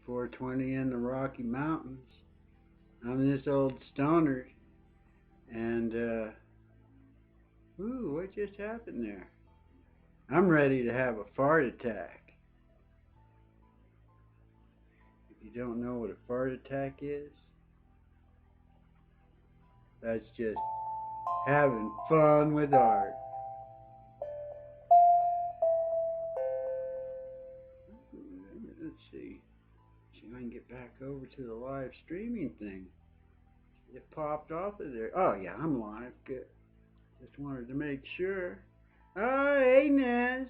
420 in the Rocky Mountains. I'm this old Stonerd, and ooh, what just happened there? I'm ready to have a fart attack. If you don't know what a fart attack is, that's just having fun with art. Let's see. See if I can get back over to the live streaming thing. It popped off of there. Oh yeah, I'm live. Good. Just wanted to make sure. Oh, hey Naz.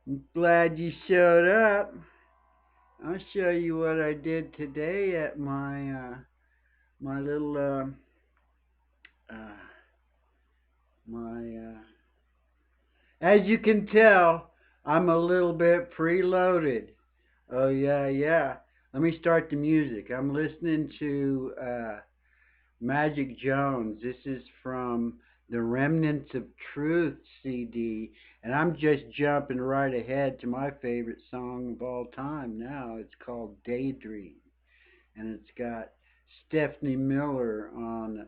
I'm glad you showed up. I'll show you what I did today at my little uh, my as you can tell, I'm a little bit preloaded. Oh yeah, yeah. Let me start the music. I'm listening to Magic Jones. This is from the Remnants of Truth CD, and I'm just jumping right ahead to my favorite song of all time now. It's called Daydream, and it's got Stephanie Miller on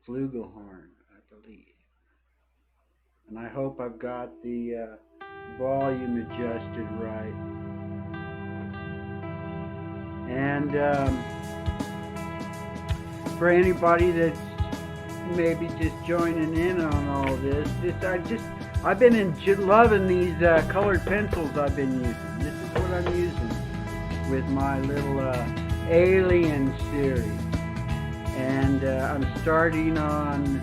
flugelhorn, I believe. And I hope I've got the volume adjusted right. And for anybody that's maybe just joining in on all this, I've been loving these colored pencils I've been using. This is what I'm using with my little Alien series, and I'm starting on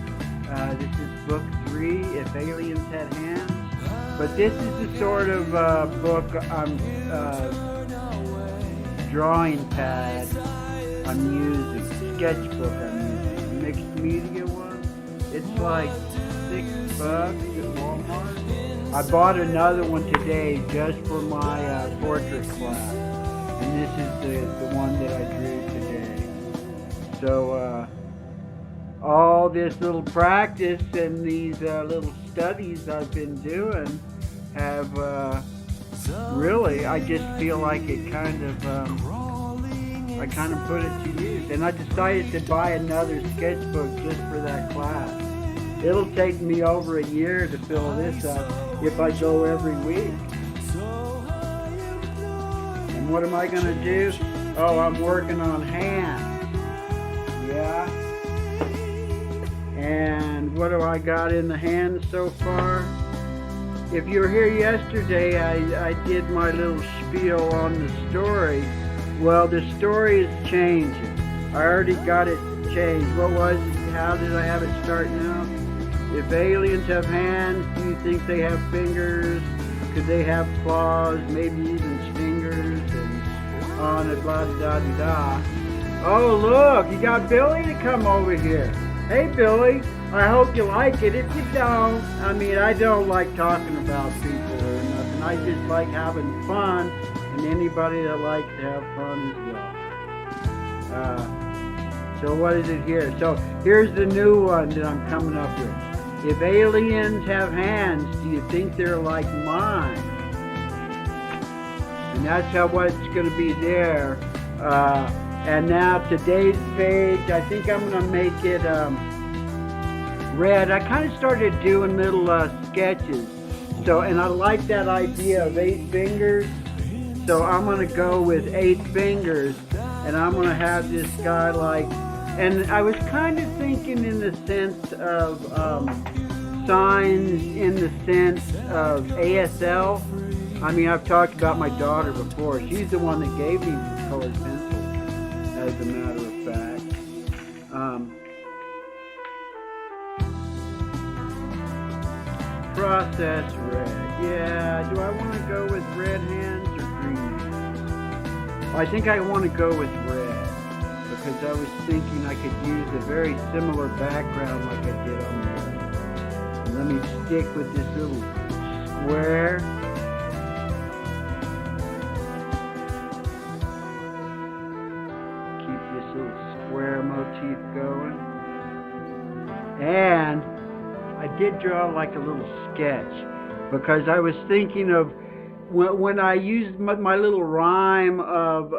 this is book 3, If Aliens Had Hands. But this is the sort of book I'm drawing pad I'm using, Sketchbook I'm using, mixed media one. It's like $6 at Walmart. I bought another one today just for my portrait class, and this is the one that I drew today. So all this little practice and these little studies I've been doing have really, I just feel like it kind of I kind of put it to use, and I decided to buy another sketchbook just for that class. It'll take me over a year to fill this up if I go every week. And what am I going to do? Oh, I'm working on hands. Yeah. And what do I got in the hands so far? If you were here yesterday, I did my little spiel on the story. Well, the story is changing. I already got it changed. What was it? How did I have it start now? If aliens have hands, do you think they have fingers? Could they have claws? Maybe even stingers? And on and blah da da da. Oh, look, you got Billy to come over here. Hey, Billy, I hope you like it. If you don't, I mean, I don't like talking about people or nothing. I just like having fun, and anybody that likes to have fun as well. So what is it here? So here's the new one that I'm coming up with. If aliens have hands, do you think they're like mine? And that's how what's going to be there. And now today's page, I think I'm going to make it red. I kind of started doing little sketches. So, and I like that idea of 8 fingers. So I'm going to go with 8 fingers, and I'm going to have this guy like, and I was kind of thinking in the sense of signs, in the sense of ASL. I mean, I've talked about my daughter before. She's the one that gave me these colored pencils, as a matter of fact. Process red. Yeah, do I want to go with red hands or green hands? I think I want to go with red, because I was thinking I could use a very similar background like I did on the. Let me stick with this little square. Keep this little square motif going. And I did draw like a little sketch, because I was thinking of when I used my little rhyme of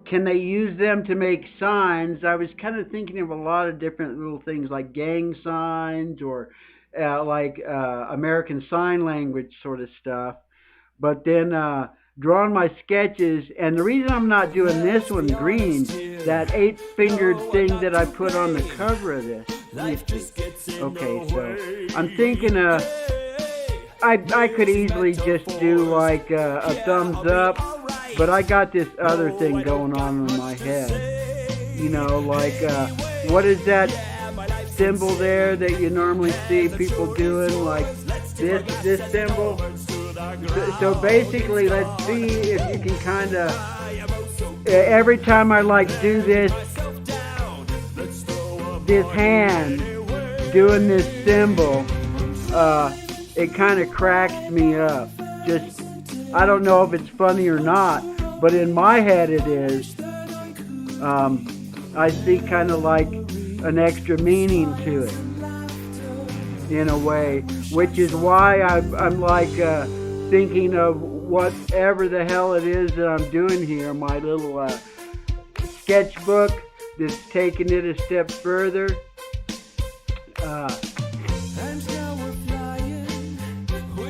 can they use them to make signs, I was kind of thinking of a lot of different little things like gang signs or like American Sign Language sort of stuff. But then drawing my sketches, and the reason I'm not doing this one green, that 8-fingered thing that I put on the cover of this. Let me see. Okay, so I'm thinking I could easily just do like a thumbs up, but I got this other thing going on in my head. You know, like what is that symbol there that you normally see people doing, like this symbol? So basically, let's see if you can kind of, every time I like do this hand, doing this symbol, it kind of cracks me up. Just, I don't know if it's funny or not, but in my head it is. I see kind of like an extra meaning to it, in a way, which is why I'm like thinking of whatever the hell it is that I'm doing here, my little sketchbook that's taking it a step further.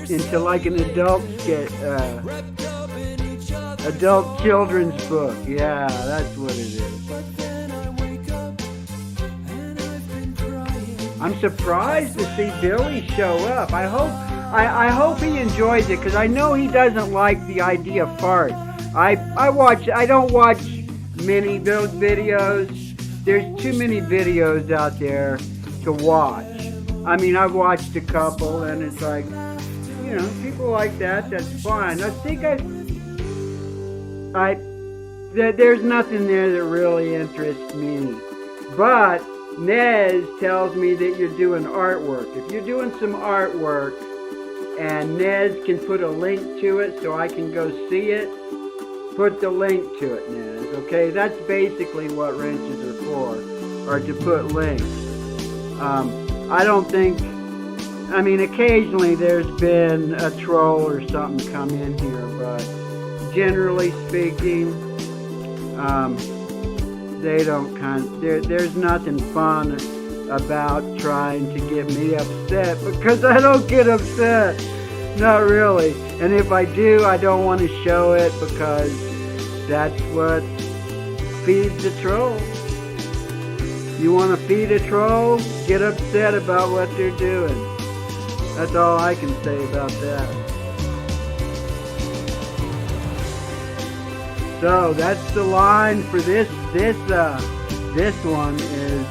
Into like an adult adult children's book. Yeah, that's what it is. I'm surprised to see Billy show up. I hope he enjoys it, because I know he doesn't like the idea of fart. I don't watch many build videos. There's too many videos out there to watch. I mean, I've watched a couple, and it's like, you know, people like that, that's fine. I think there's nothing there that really interests me. But Nez tells me that you're doing artwork. If you're doing some artwork and Nez can put a link to it so I can go see it, put the link to it, Nez. Okay, that's basically what wrenches are for, or to put links. I don't think, I mean, occasionally there's been a troll or something come in here, but generally speaking, they don't there's nothing fun about trying to get me upset, because I don't get upset. Not really. And if I do, I don't want to show it, because that's what feeds the troll. You want to feed a troll? Get upset about what they're doing. That's all I can say about that. So that's the line for this one is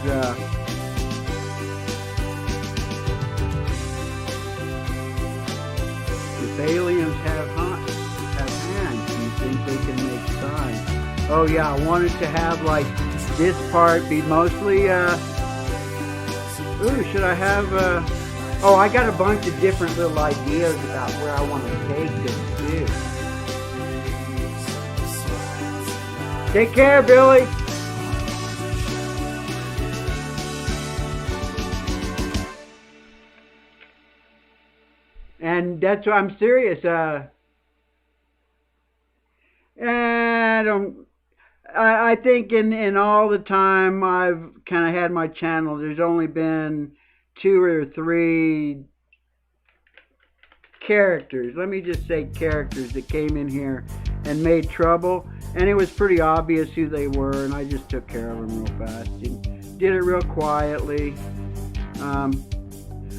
if aliens have hands, do you think they can make signs? Oh yeah, I wanted to have like this part be mostly should I have I got a bunch of different little ideas about where I want to take this too. Take care, Billy. And that's why I'm serious. I think in all the time I've kind of had my channel, there's only been 2 or 3 characters, let me just say characters, that came in here and made trouble, and it was pretty obvious who they were, and I just took care of them real fast and did it real quietly.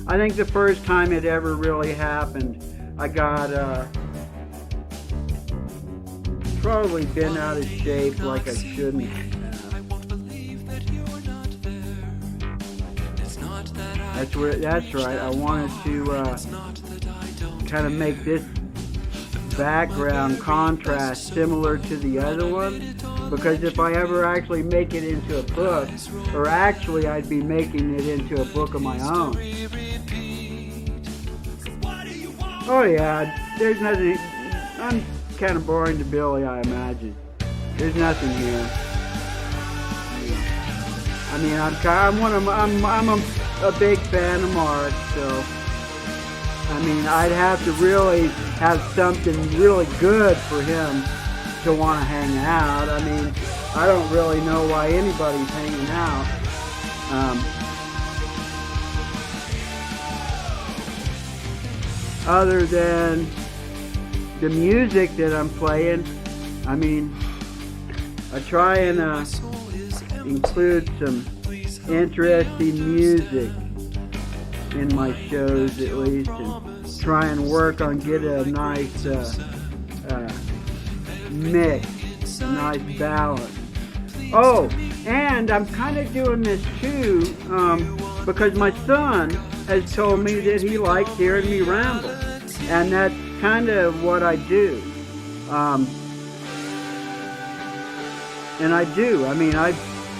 I think the first time it ever really happened, I got probably been out of shape like I shouldn't have. That's right. I wanted to kind of make this background contrast similar to the other one, because if I ever actually make it into a book, or actually I'd be making it into a book of my own. Oh yeah, there's nothing. I'm kind of boring to Billy, I imagine. There's nothing here. I mean, I'm a big fan of Mark, so I mean, I'd have to really have something really good for him to want to hang out. I mean, I don't really know why anybody's hanging out. Other than the music that I'm playing, I mean, I try and include some interesting music in my shows at least, and try and work on getting a nice mix, a nice balance. Oh, and I'm kind of doing this too because my son has told me that he likes hearing me ramble, and that's kind of what I do. And I do. I mean,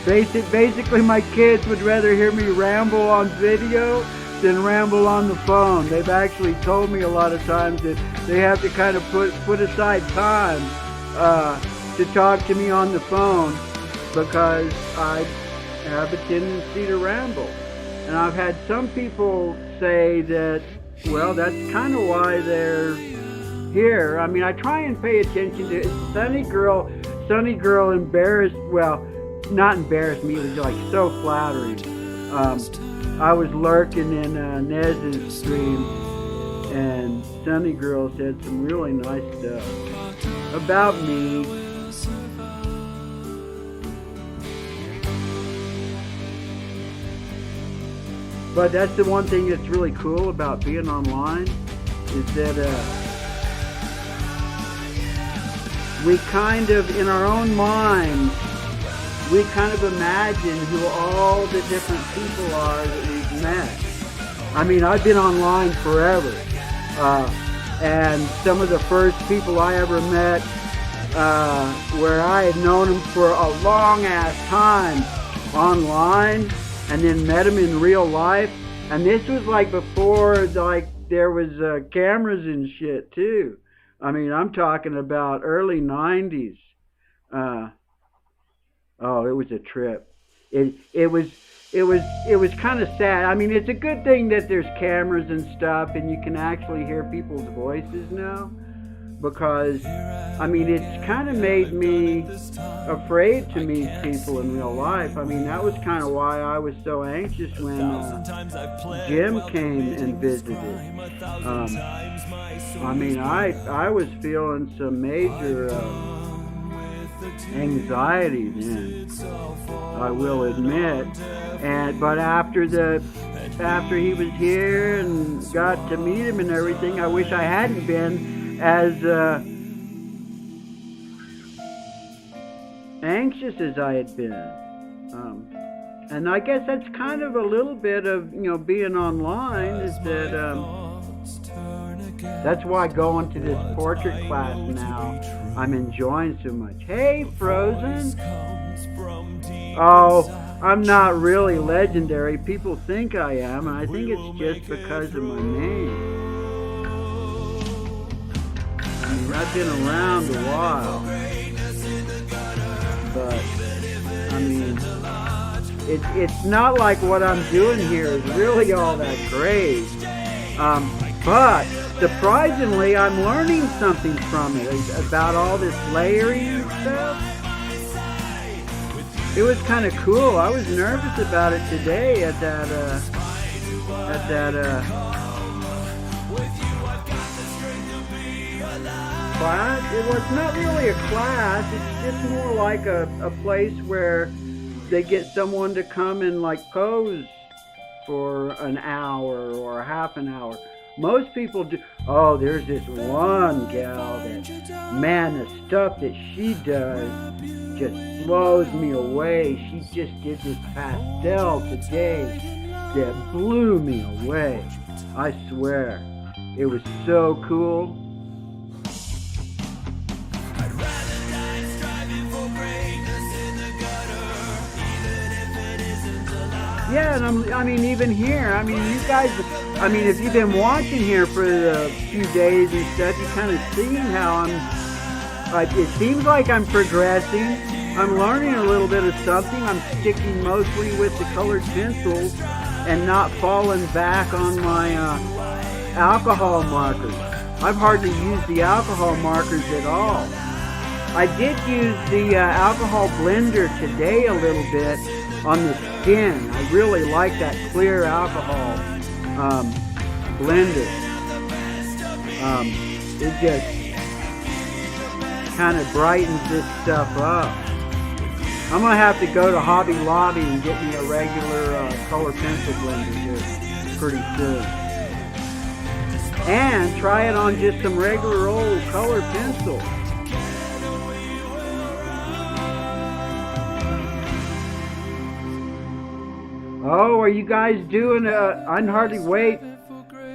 basically my kids would rather hear me ramble on video than ramble on the phone. They've actually told me a lot of times that they have to kind of put aside time to talk to me on the phone because I have a tendency to ramble. And I've had some people say that, well, that's kind of why they're here. I mean, I try and pay attention to it. Sunny Girl not embarrassed me, it was like so flattering. I was lurking in Nez's stream, and Sunny Girl said some really nice stuff about me. But that's the one thing that's really cool about being online, is that we kind of, in our own minds, we kind of imagine who all the different people are that we've met. I mean, I've been online forever. And some of the first people I ever met, where I had known them for a long ass time online, and then met them in real life. And this was like before, like, there was cameras and shit too. I mean, I'm talking about early 90s. Oh, it was a trip. It was kind of sad. I mean, it's a good thing that there's cameras and stuff and you can actually hear people's voices now, because I mean, it's kind of made me afraid to meet people in real life. I mean, that was kind of why I was so anxious when Jim came and visited. I mean, I was feeling some major anxiety then, I will admit. But after he was here and got to meet him and everything, I wish I hadn't been as anxious as I had been. And I guess that's kind of a little bit of, being online, is that that's why going to this portrait class now, I'm enjoying so much. Hey, Frozen! Oh, I'm not really legendary. People think I am, and I think it's just because of my name. I mean, I've been around a while, but I mean, it's not like what I'm doing here is really all that great. But surprisingly, I'm learning something from it about all this layering and stuff. It was kind of cool. I was nervous about it today at that class. It was not really a class. It's just more like a place where they get someone to come and like pose for an hour or half an hour. Most people do. Oh, there's this one gal that, man, the stuff that she does just blows me away. She just did this pastel today that blew me away. I swear. It was so cool. Yeah, and I mean, even here, I mean, you guys, I mean, if you've been watching here for a few days and stuff, you kind of seen how it seems like I'm progressing. I'm learning a little bit of something. I'm sticking mostly with the colored pencils and not falling back on my alcohol markers. I've hardly used the alcohol markers at all. I did use the alcohol blender today a little bit on the skin. I really like that clear alcohol blender. It just kind of brightens this stuff up. I'm going to have to go to Hobby Lobby and get me a regular color pencil blender here pretty soon. And try it on just some regular old color pencil. Oh, are you guys doing I can hardly wait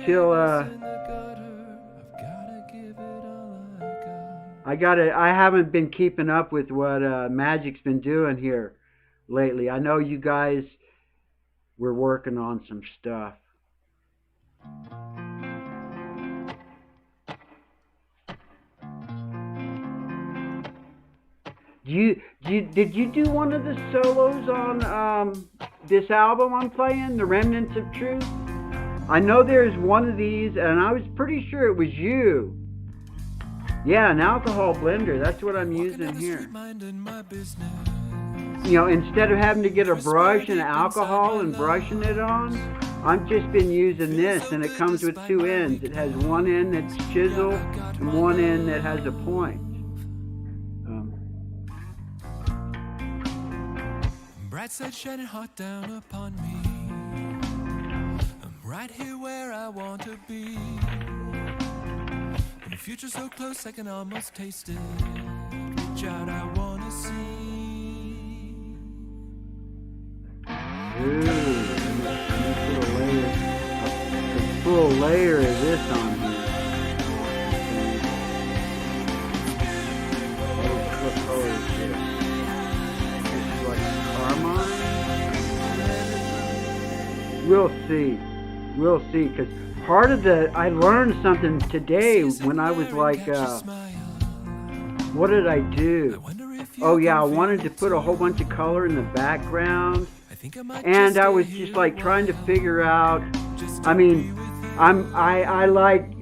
till I haven't been keeping up with what Magic's been doing here lately. I know you guys were working on some stuff. Did you do one of the solos on this album I'm playing, The Remnants of Truth? I know there's one of these, and I was pretty sure it was you. Yeah, an alcohol blender. That's what I'm using here. You know, instead of having to get a brush and alcohol and brushing it on, I've just been using this, and it comes with two ends. It has one end that's chiseled and one end that has a point. Bright side shining hot down upon me. I'm right here where I want to be. The future's so close I can almost taste it. Reach out, I want to see. Ooh, a full layer of this on here. What color is this? It's like carmine? We'll see, because part of I learned something today when I was like, what did I do? Oh yeah, I wanted to put a whole bunch of color in the background, and I was just like trying to figure out, I mean, I like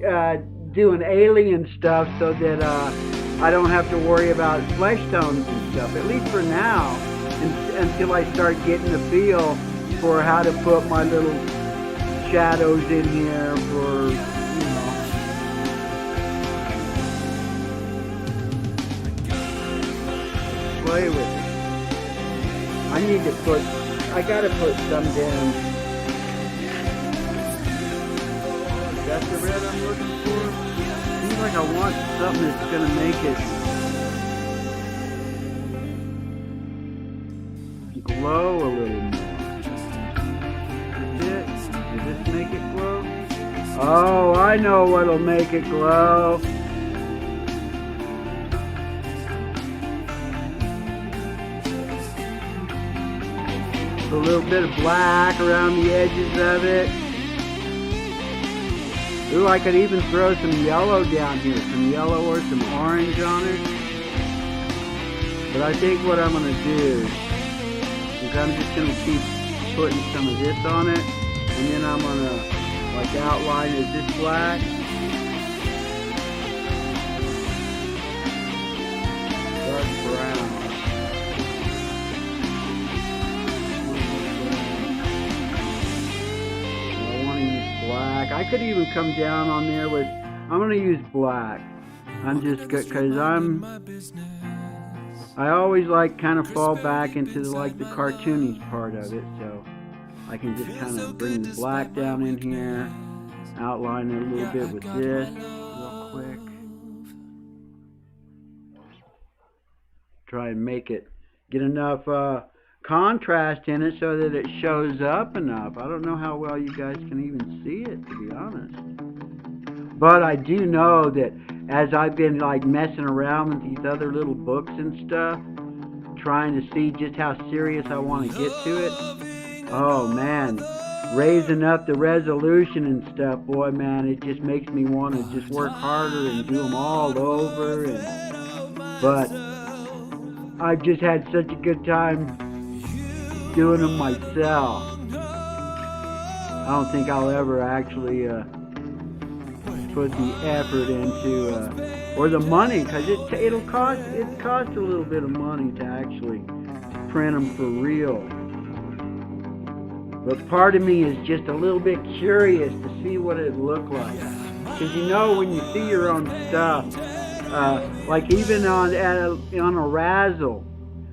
doing alien stuff so that I don't have to worry about flesh tones and stuff, at least for now, until I start getting the feel for how to put my little shadows in here for, you know. Play with it. I gotta put some down. Is that the red I'm looking for? Seems like I want something that's gonna make it glow a little more. Does this make it glow? Oh, I know what'll make it glow. A little bit of black around the edges of it. Ooh, I could even throw some yellow down here, some yellow or some orange on it. But I think what I'm going to do is I'm just going to keep putting some of this on it, and then I'm going to like outline, is this black? Dark brown. Black. I could even come down on there with, I'm going to use black. I'm just, because I always like kind of fall back into like the cartoony part of it, so I can just kind of bring the black down in here, outline it a little bit with this real quick. Try and make it, get enough contrast in it so that it shows up enough. I don't know how well you guys can even see it, to be honest. But I do know that as I've been like messing around with these other little books and stuff, trying to see just how serious I want to get to it, oh man, raising up the resolution and stuff, boy man, it just makes me want to just work harder and do them all over. But I've just had such a good time doing them myself. I don't think I'll ever actually put the effort into, or the money, because it costs a little bit of money to actually print them for real. But part of me is just a little bit curious to see what it looked like. Because when you see your own stuff, like even on a razzle,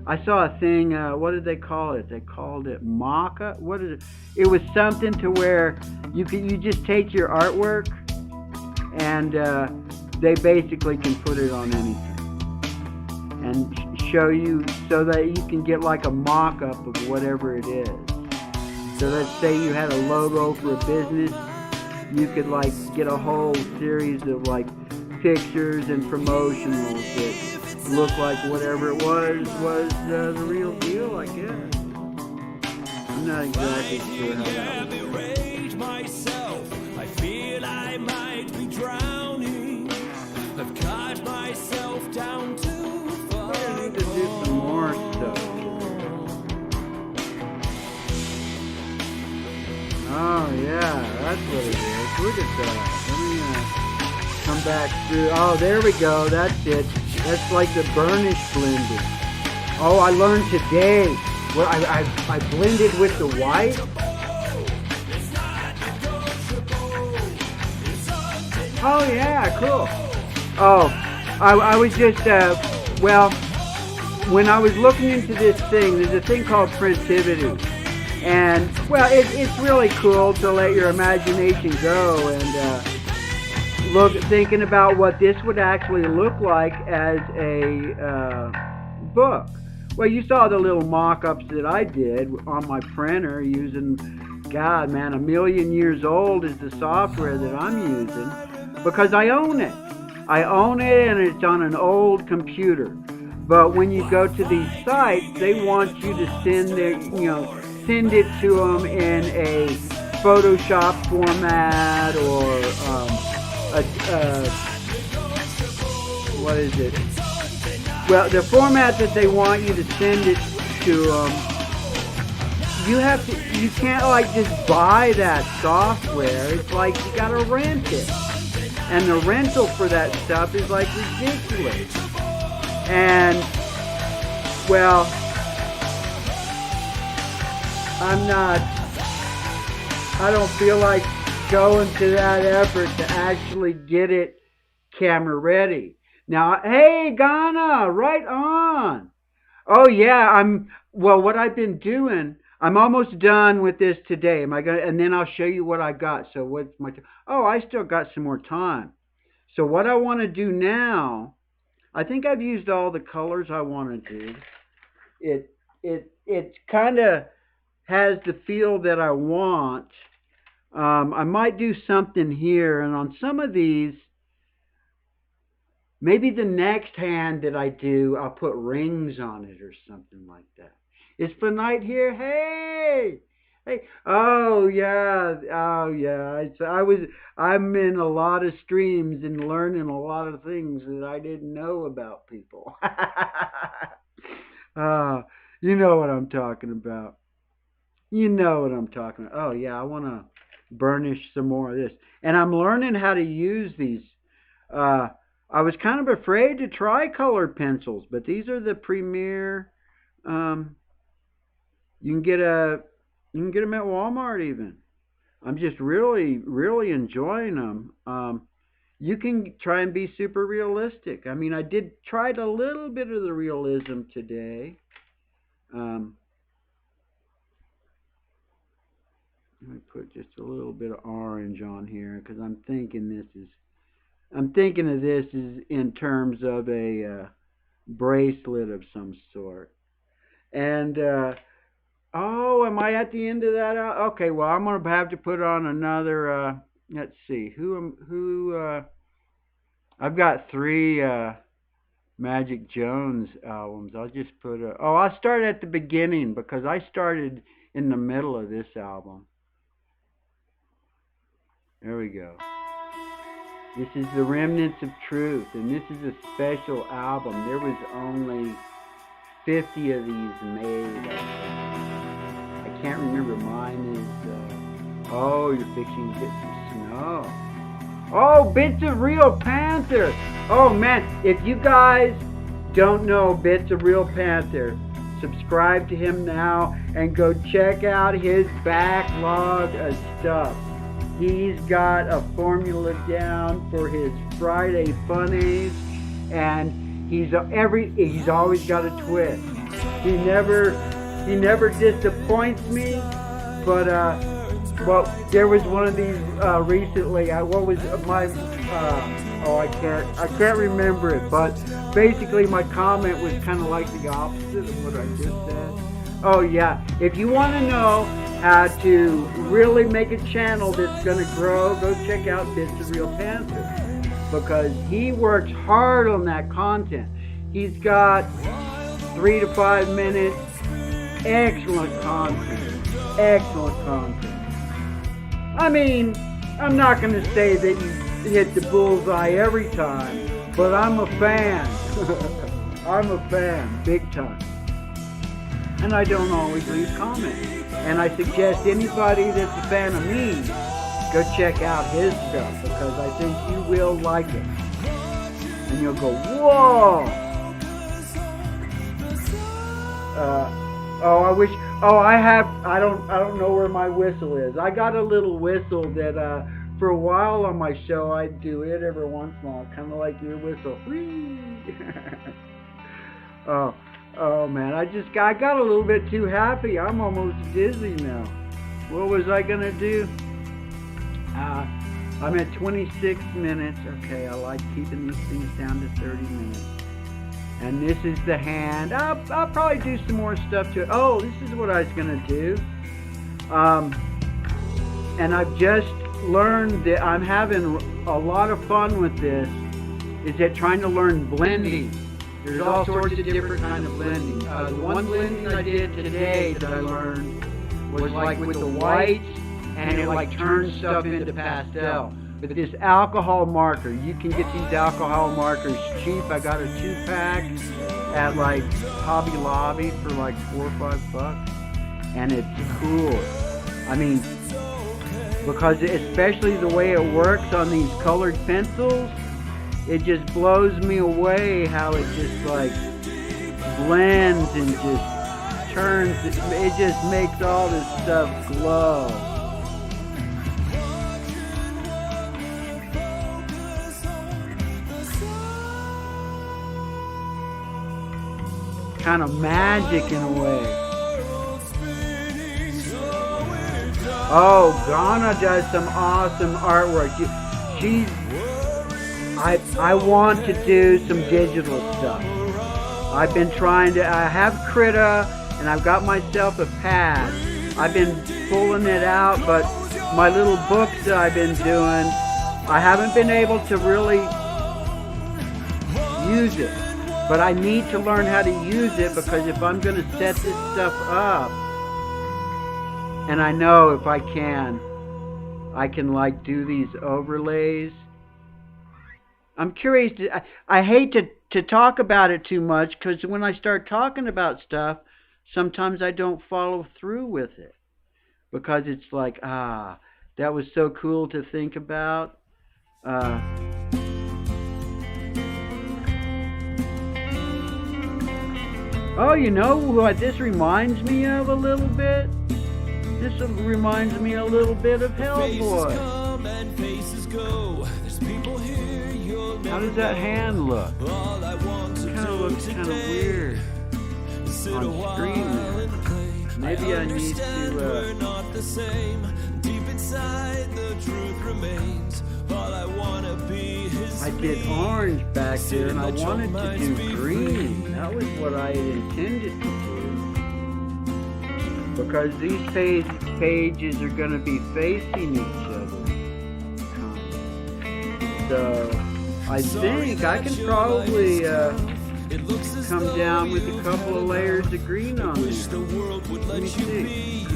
I saw a thing. What did they call it? They called it mock-up. What is it? It was something to where you just take your artwork and they basically can put it on anything and show you so that you can get like a mock-up of whatever it is. So let's say you had a logo for a business, you could like get a whole series of like pictures and promotionals that look like whatever it was the real deal, I guess. I'm not exactly sure how that would work. Myself, I feel I might be drowning. I've cut myself down too far. I need to do some more stuff. Oh yeah, that's what it is. Look at that. Let me come back through. Oh, there we go. That's it. That's like the burnish blending. Oh, I learned today. Well, I blended with the white. Oh yeah, cool. Oh, I was just well, when I was looking into this thing, there's a thing called printivity. And, well, it's really cool to let your imagination go and thinking about what this would actually look like as a book. Well, you saw the little mock-ups that I did on my printer using, God, man, 1,000,000 years old is the software that I'm using because I own it. I own it and it's on an old computer. But when you go to these sites, they want you to send it to them in a Photoshop format or what is it? Well, the format that they want you to send it to them, you can't like just buy that software. It's like you gotta rent it, and the rental for that stuff is like ridiculous. And well, I don't feel like going to that effort to actually get it camera ready. Now, hey, Ghana, right on. Oh yeah, what I've been doing, I'm almost done with this today. And then I'll show you what I got. So what's I still got some more time. So what I want to do now, I think I've used all the colors I want to do. It kind of has the feel that I want. I might do something here, and on some of these, maybe the next hand that I do, I'll put rings on it or something like that. Is Fanite here? Hey! Hey! Oh yeah! I'm in a lot of streams and learning a lot of things that I didn't know about people. You know what I'm talking about. You know what I'm talking about. Oh yeah, I want to burnish some more of this. And I'm learning how to use these. I was kind of afraid to try colored pencils, but these are the premier. You can get them at Walmart even. I'm just really, really enjoying them. You can try and be super realistic. I mean, I tried a little bit of the realism today. Let me put just a little bit of orange on here because I'm thinking of this as in terms of a bracelet of some sort. And am I at the end of that? Okay, well I'm gonna have to put on another. Let's see, I've got 3 Magic Jones albums. I'll just put I'll start at the beginning because I started in the middle of this album. There we go. This is the Remnants of Truth, and this is a special album. There was only 50 of these made. I can't remember. Mine is, you're fixing to get some snow. Oh, Bits of Real Panther. Oh man, if you guys don't know Bits of Real Panther, subscribe to him now and go check out his backlog of stuff. He's got a formula down for his Friday funnies, and he's always got a twist. He never disappoints me. But well, there was one of these recently. What was my? I can't remember it. But basically, my comment was kind of like the opposite of what I just said. Oh yeah, if you want to know how to really make a channel that's going to grow, go check out Bits of Real Panther, because he works hard on that content. He's got 3 to 5 minutes, excellent content. Excellent content. I mean, I'm not going to say that you hit the bullseye every time, but I'm a fan. I'm a fan, big time. And I don't always leave comments. And I suggest anybody that's a fan of me, go check out his stuff, because I think you will like it. And you'll go, whoa! I don't know where my whistle is. I got a little whistle that for a while on my show I'd do it every once in a while, kind of like your whistle. Oh man, I got a little bit too happy. I'm almost dizzy now. What was I gonna do? I'm at 26 minutes. Okay, I like keeping these things down to 30 minutes. And this is the hand. I'll probably do some more stuff to it. Oh, this is what I was going to do. And I've just learned that I'm having a lot of fun with this, is that trying to learn blending. There's all sorts of different kinds of blending. The one blending I did today that I learned was like with the whites, and it like turns stuff into pastel. But this alcohol marker, you can get these alcohol markers cheap. I got a 2-pack at like Hobby Lobby for like $4 or $5, and it's cool. I mean, because especially the way it works on these colored pencils, it just blows me away how it just like blends and just turns. It just makes all this stuff glow. Kind of magic in a way. Oh, Ghana does some awesome artwork. I want to do some digital stuff. I've been trying to, I have Krita, and I've got myself a pad. I've been pulling it out, but my little books that I've been doing, I haven't been able to really use it. But I need to learn how to use it, because if I'm going to set this stuff up, and I know if I can like do these overlays. I'm curious, I hate to talk about it too much, because when I start talking about stuff, sometimes I don't follow through with it. Because it's like, that was so cool to think about. Oh, you know what this reminds me of a little bit? This reminds me a little bit of Hellboy. How does that hand look? It kind of looks kind of weird on screen there. Maybe I need to... I did orange back there, and I wanted to do green. That was what I had intended to do. Because these pages are going to be facing each other. So, I think I can probably come down with a couple of layers of green on there. Let me see.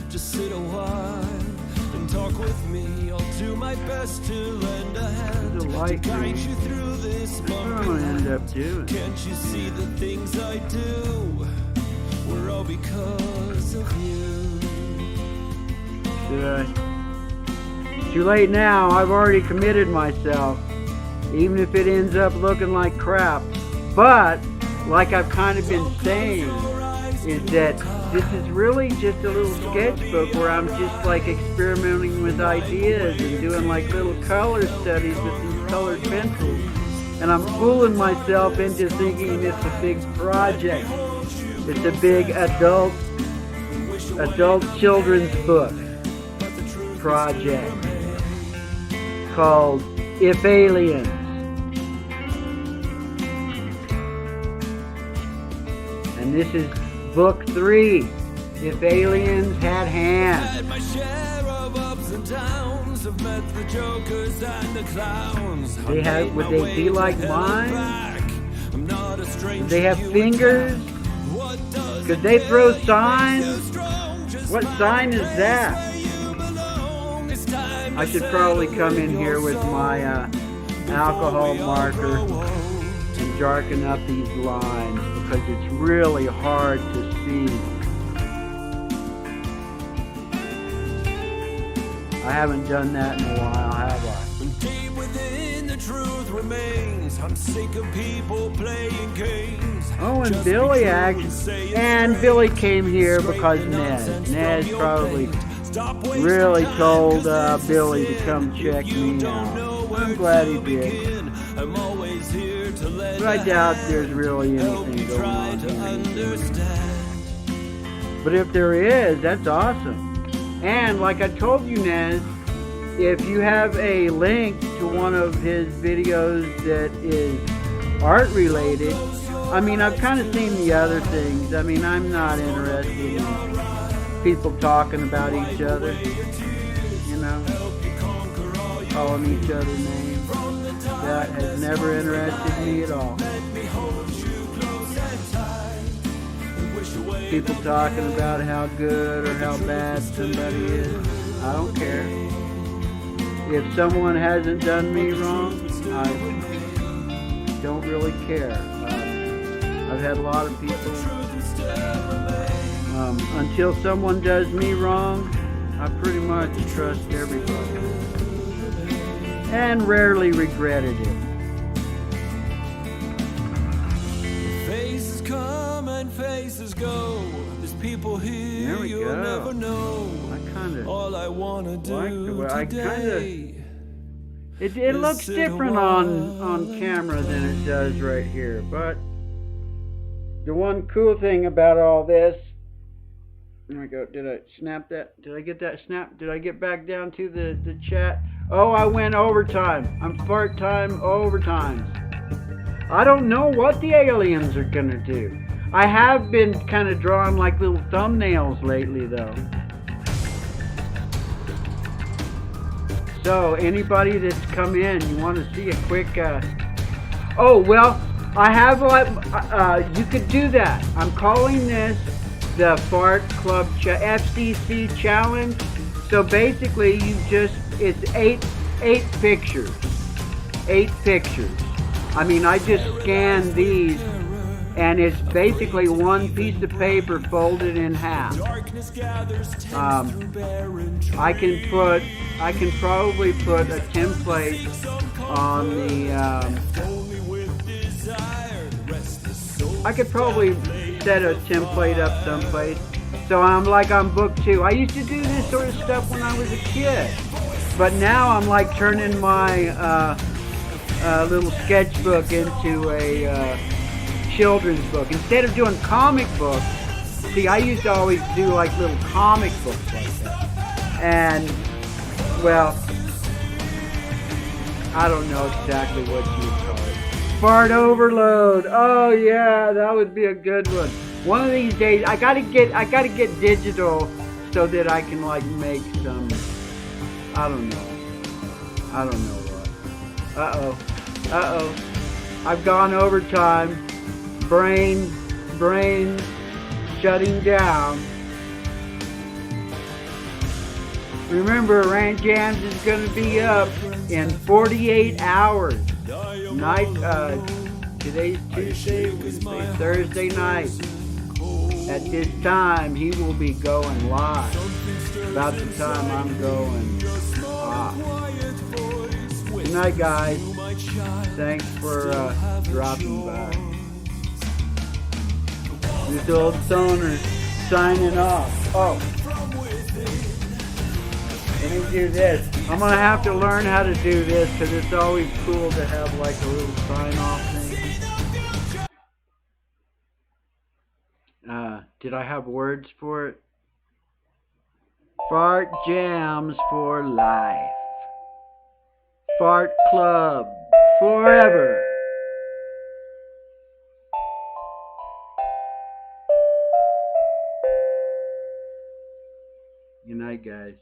Just sit a while and talk with me. I'll do my best to lend a hand to guide you through this bumpy ride. That's what I'm gonna end up doing. Can't you see the things I do? We're all because of you. Should I? Too late now. I've already committed myself. Even if it ends up looking like crap. But, like I've kind of been saying, is that this is really just a little sketchbook where I'm just like experimenting with ideas and doing like little color studies with these colored pencils. And I'm fooling myself into thinking it's a big project. It's a big adult children's book project called If Aliens. And this is book 3, If Aliens Had Hands. Had my share of ups and downs. I've met the jokers and the clowns. Would they be like mine? Would they have fingers? Could they throw signs? What sign is that? I should probably come in here with my alcohol marker and darken up these lines because it's really hard to see. I haven't done that in a while, have I? Deep within the truth remains. I'm sick of people playing games. Oh, and Billy Billy came here because Ned probably really told Billy to come check me out. I'm glad he did. But I doubt there's really anything going on here. But if there is, that's awesome. And like I told you, Nez, if you have a link to one of his videos that is art related, I mean, I've kind of seen the other things. I mean, I'm not interested in people talking about each other, you know, calling each other names. That has never interested me at all. People talking about how good or how bad somebody is. I don't care. If someone hasn't done me wrong, I don't really care. I've had a lot of people. Until someone does me wrong, I pretty much trust everybody. And rarely regretted it. Faces come and faces go. There's people here you'll never know. All I wanna do today. It looks different on camera than it does right here. But the one cool thing about all this, there we go. Did I snap that? Did I get that snap? Did I get back down to the chat? Oh, I went overtime. I'm part-time overtime. I don't know what the aliens are gonna do. I have been kind of drawing like little thumbnails lately, though. So, anybody that's come in, you want to see a quick... Oh, well, I have... you could do that. I'm calling this the Fart Club FCC Challenge. So, basically, it's eight pictures. 8 pictures. I mean, I just scanned these, and it's basically one piece of paper folded in half. I can probably put a template on the. I could probably set a template up someplace. So I'm like on book 2. I used to do this sort of stuff when I was a kid, but now I'm like turning my little sketchbook into a children's book. Instead of doing comic books, see, I used to always do like little comic books like that. And, well, I don't know exactly what you would call it. Fart overload. Oh yeah, that would be a good one. One of these days, I gotta get digital so that I can like make some. I don't know what. Uh oh. I've gone overtime. Brain shutting down. Remember, Rant Jams is going to be up in 48 hours. Today's Tuesday, Thursday night. At this time, he will be going live. About the time I'm going off. Good night, guys. Thanks for dropping by. This old Stonerd signing off. Oh, let me do this. I'm going to have to learn how to do this because it's always cool to have like a little sign-off thing. Did I have words for it? Fart jams for life. Fart club forever. Good night, guys.